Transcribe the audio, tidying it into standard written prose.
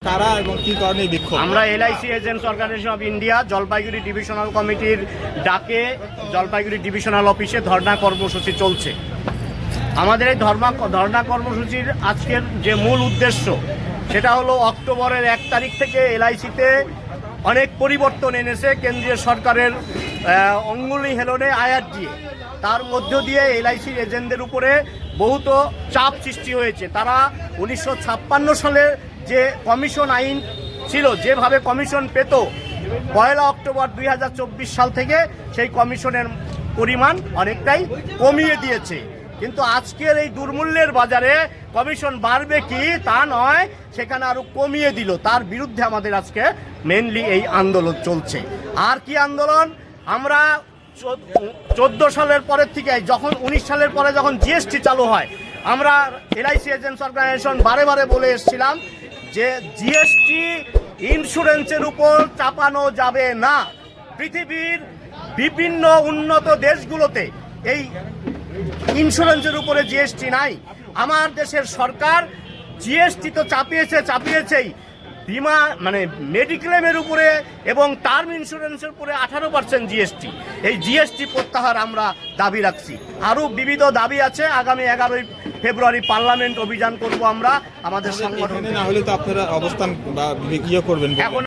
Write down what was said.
কারা এবং কি কারণে বিক্ষোভ? আমরা LIC agents organisation of India Jalpaiguri divisional কমিটির ডাকে জলপাইগুড়ি ডিভিশনাল অফিসে ধর্ণা কর্মসূচি চলছে। আমাদের এই ধর্ণা কর্মসূচির আজকের যে মূল উদ্দেশ্য সেটা হলো অক্টোবরের 1 তারিখ থেকে এলআইসিতে অনেক পরিবর্তন এনেছে কেন্দ্রীয় সরকারের অঙ্গুলি হেলনে আয়াত দিয়ে। তার মধ্য দিয়ে এলআইসির এজেন্টদের উপরে বহুত চাপ সৃষ্টি হয়েছে। তারা 1956 সালে যে কমিশন আইন ছিল, যেভাবে কমিশন পেত, 1 অক্টোবর 2024 সাল থেকে সেই কমিশনের পরিমাণ অনেকটাই কমিয়ে দিয়েছে। কিন্তু আজকের এই দুর্মূল্যের বাজারে কমিশন বাড়বে কি তা নয়, সেখানে আরো কমিয়ে দিল। তার বিরুদ্ধে আমাদের আজকে মেনলি এই আন্দোলন চলছে। আর কি আন্দোলন? আমরা 14 সালের পরের থেকে, যখন 19 সালের পরে যখন জিএসটি চালু হয়, আমরা এলআইসি এজেন্টস অর্গানাইজেশন বারে বারে বলে এসেছিলাম যে জিএসটি ইন্স্যুরেন্সের উপর চাপানো যাবে না। পৃথিবীর বিভিন্ন উন্নত দেশগুলোতে এই ইন্স্যুরেন্সের উপরে জিএসটি নাই। আমার দেশের সরকার জিএসটি তো চাপিয়েছেই বিমা মানে মেডিক্লেমের উপরে এবং টার্ম ইন্স্যুরেন্সের উপরে 18% জিএসটি। এই জিএসটি প্রত্যাহার আমরা দাবি রাখছি। আরও বিবিধ দাবি আছে। আগামী 11 ফেব্রুয়ারি পার্লামেন্ট অভিযান করব আমরা আমাদের সংগঠন। না হলে তো আপনারা অবস্থান বা ইয়ে করবেন। এখন